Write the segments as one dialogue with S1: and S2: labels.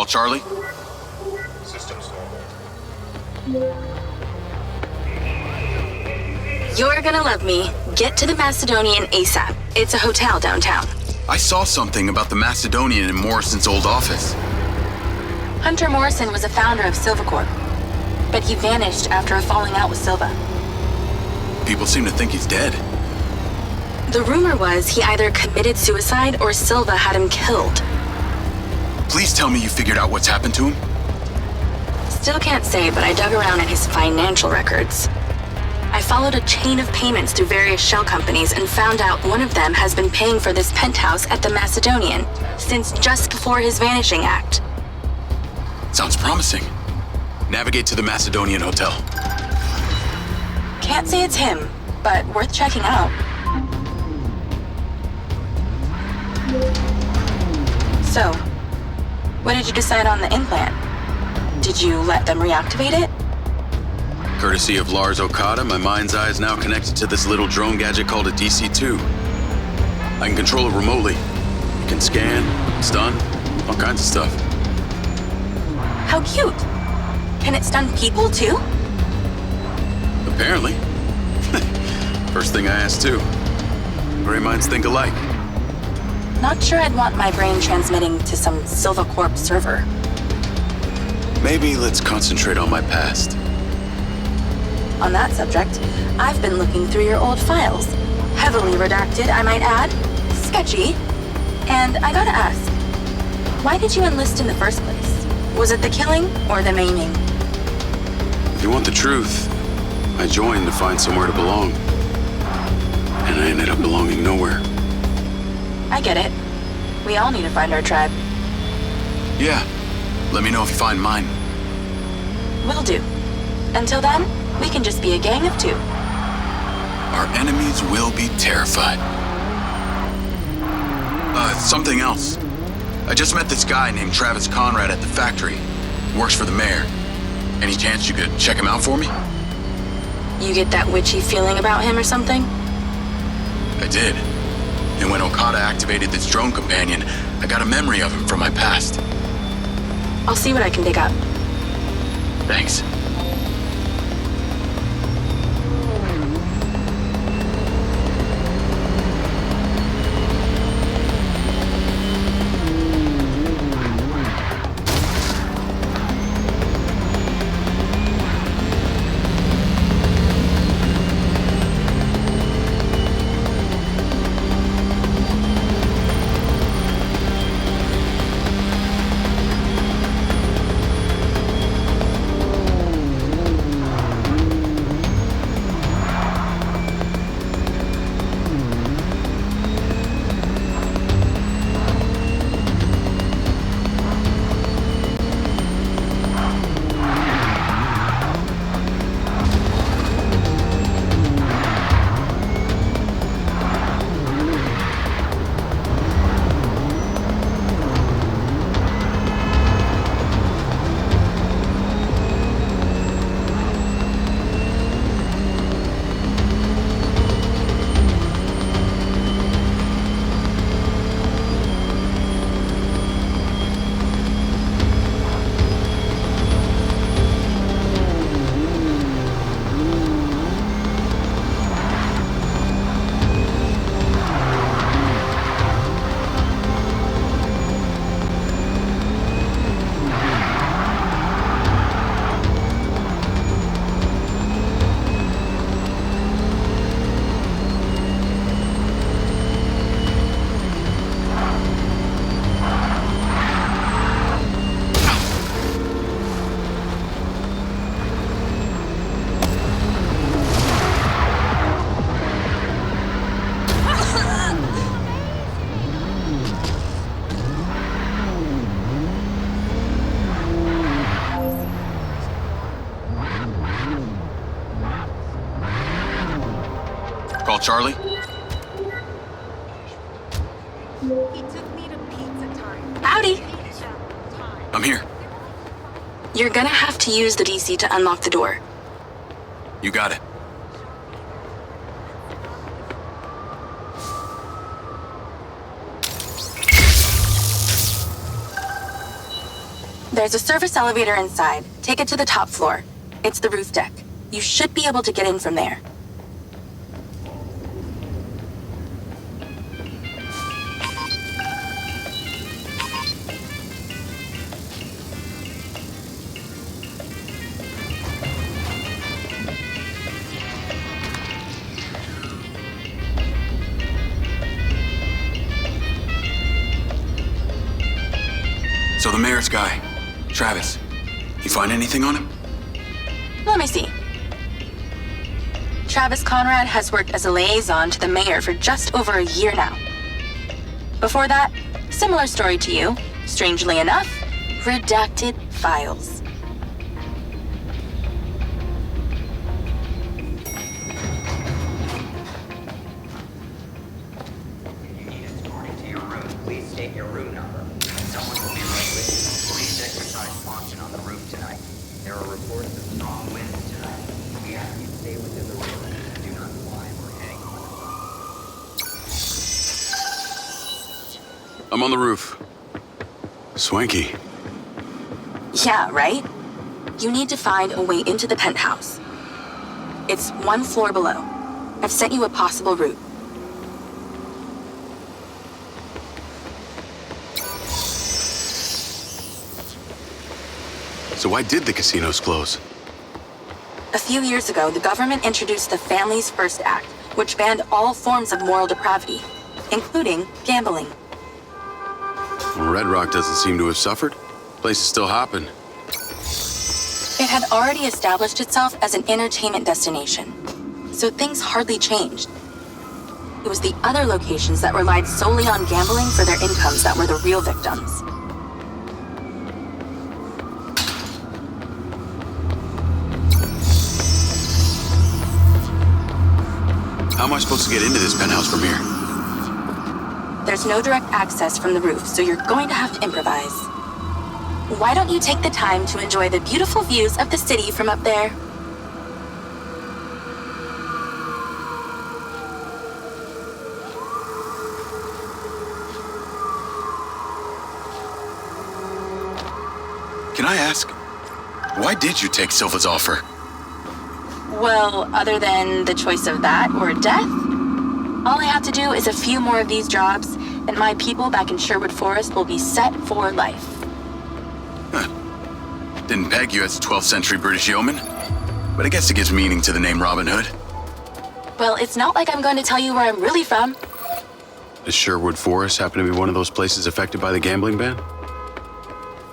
S1: Call Charlie.
S2: Systems normal.
S3: You're gonna love me. Get to the Macedonian ASAP. It's a hotel downtown.
S1: I saw something about the Macedonian in Morrison's old office.
S3: Hunter Morrison was a founder of Silvacorp, but he vanished after a falling out with Silva.
S1: People seem to think he's dead.
S3: The rumor was he either committed suicide or Silva had him killed.
S1: Please tell me you figured out what's happened to him.
S3: Still can't say, but I dug around in his financial records. I followed a chain of payments through various shell companies and found out one of them has been paying for this penthouse at the Macedonian since just before his vanishing act.
S1: Sounds promising. Navigate to the Macedonian Hotel.
S3: Can't say it's him, but worth checking out. So, what did you decide on the implant? Did you let them reactivate it?
S1: Courtesy of Lars Okada, my MindsEye is now connected to this little drone gadget called a DC-2. I can control it remotely. It can scan, stun, all kinds of stuff.
S3: How cute! Can it stun people too?
S1: Apparently. First thing I asked too. Gray minds think alike.
S3: Not sure I'd want my brain transmitting to some Silvacorp server.
S1: Maybe let's concentrate on my past.
S3: On that subject, I've been looking through your old files. Heavily redacted, I might add. Sketchy. And I gotta ask, why did you enlist in the first place? Was it the killing or the maiming?
S1: If you want the truth, I joined to find somewhere to belong. And I ended up belonging nowhere.
S3: I get it. We all need to find our tribe.
S1: Yeah. Let me know if you find mine.
S3: Will do. Until then, we can just be a gang of two.
S1: Our enemies will be terrified. Something else. I just met this guy named Travis Conrad at the factory. Works for the mayor. Any chance you could check him out for me?
S3: You get that witchy feeling about him or something?
S1: I did. And when Okada activated this drone companion, I got a memory of him from my past.
S3: I'll see what I can dig up.
S1: Thanks. Call Charlie.
S4: He took me to pizza time.
S3: Howdy!
S1: I'm here.
S3: You're gonna have to use the DC to unlock the door.
S1: You got it.
S3: There's a service elevator inside. Take it to the top floor. It's the roof deck. You should be able to get in from there.
S1: So the mayor's guy, Travis, you find anything on him?
S3: Let me see. Travis Conrad has worked as a liaison to the mayor for just over a year now. Before that, similar story to you. Strangely enough, redacted files.
S5: If you need escorting to your room, please state your room number. Someone will be right with you. Please exercise caution on the roof tonight. There are reports of strong winds tonight. We ask you to stay within the room and do not climb or hang.
S1: I'm on the roof. Swanky.
S3: Yeah, right? You need to find a way into the penthouse. It's one floor below. I've sent you a possible route.
S1: So why did the casinos close?
S3: A few years ago, the government introduced the Family's First Act, which banned all forms of moral depravity, including gambling.
S1: Redrock doesn't seem to have suffered. Place is still hopping.
S3: It had already established itself as an entertainment destination, so things hardly changed. It was the other locations that relied solely on gambling for their incomes that were the real victims.
S1: How am I supposed to get into this penthouse from here?
S3: There's no direct access from the roof, so you're going to have to improvise. Why don't you take the time to enjoy the beautiful views of the city from up there?
S1: Can I ask, why did you take Silva's offer?
S3: Well, other than the choice of that or death, all I have to do is a few more of these jobs, and my people back in Sherwood Forest will be set for life.
S1: Huh. Didn't peg you as a 12th century British yeoman, but I guess it gives meaning to the name Robin Hood.
S3: Well, it's not like I'm going to tell you where I'm really from.
S1: Does Sherwood Forest happen to be one of those places affected by the gambling ban?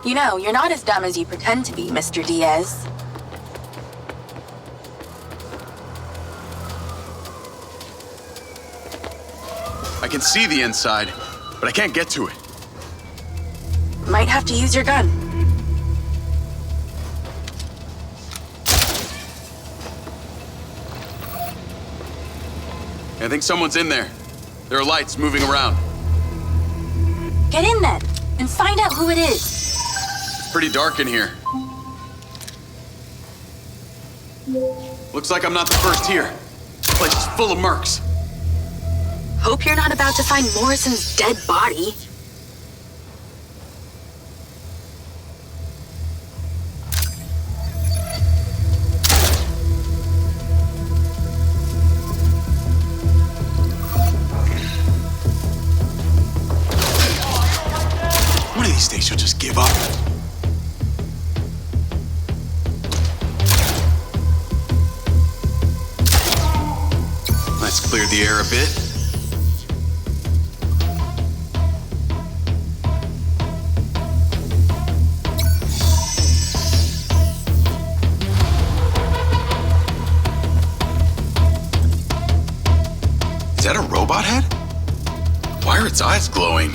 S3: You know, you're not as dumb as you pretend to be, Mr. Diaz.
S1: I can see the inside, but I can't get to it.
S3: Might have to use your gun.
S1: I think someone's in there. There are lights moving around.
S3: Get in then, and find out who it is.
S1: It's pretty dark in here. Looks like I'm not the first here. This place is full of mercs.
S3: Hope you're not about to find Morrison's dead body.
S1: One of these days you'll just give up. Let's clear the air a bit. Is that a robot head? Why are its eyes glowing?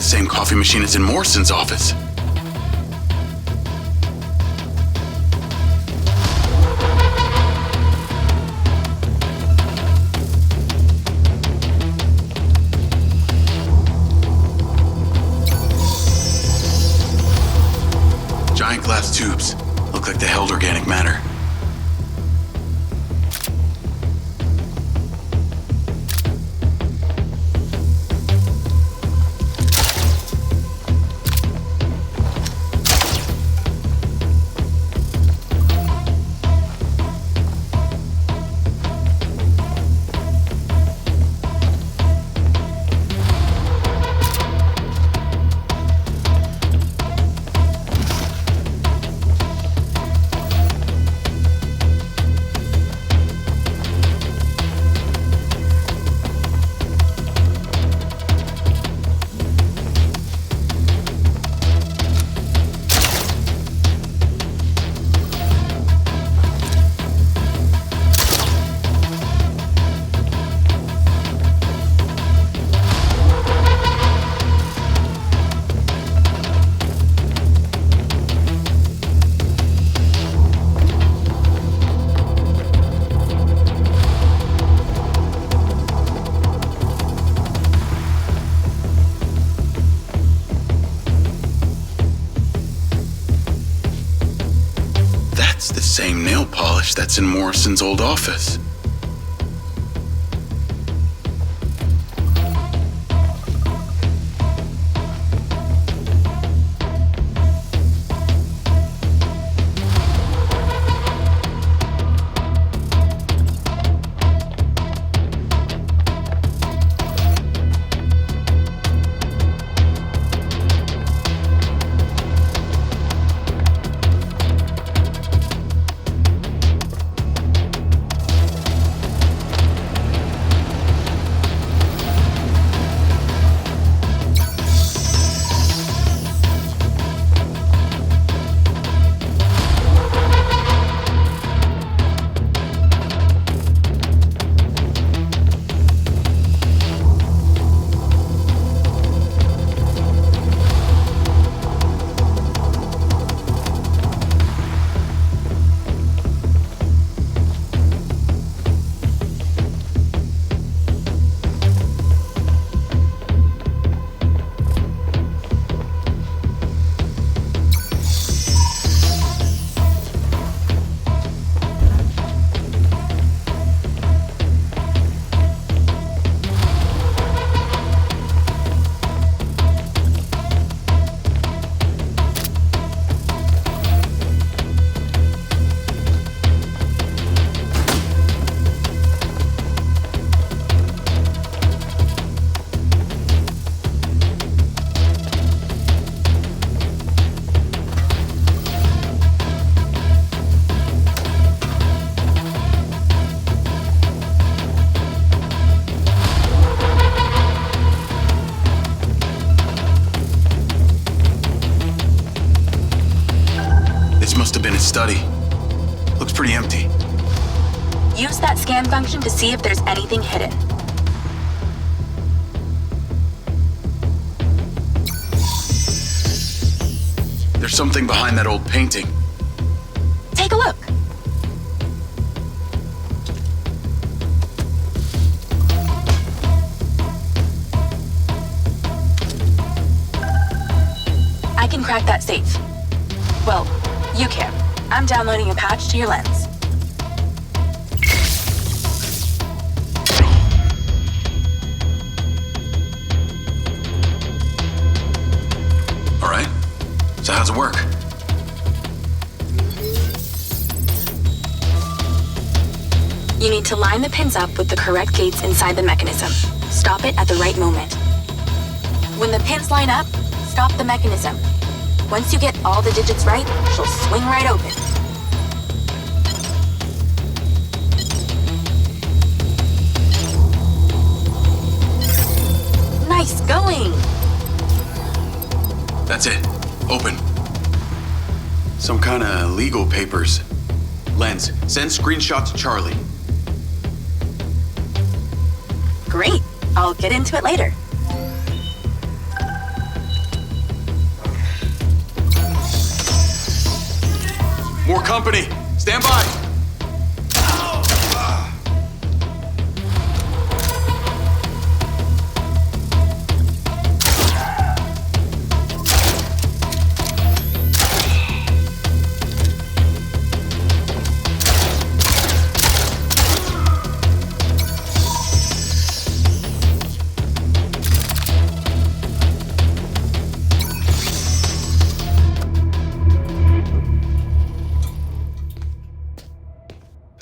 S1: same coffee machine as in Morrison's office. Giant glass tubes. Look like they held organic matter. That's the same nail polish that's in Morrison's old office. Must have been his study. Looks pretty empty.
S3: Use that scan function to see if there's anything hidden.
S1: There's something behind that old painting.
S3: Take a look. I can crack that safe. Well, you can. I'm downloading a patch to your lens.
S1: All right. So how's it work?
S3: You need to line the pins up with the correct gates inside the mechanism. Stop it at the right moment. When the pins line up, stop the mechanism. Once you get all the digits right, she'll swing right open. Nice going!
S1: That's it. Open. Some kind of legal papers. Lens, send screenshot to Charlie.
S3: Great. I'll get into it later.
S1: More company! Stand by!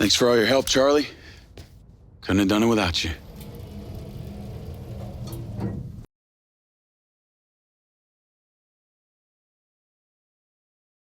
S1: Thanks for all your help, Charlie. Couldn't have done it without you.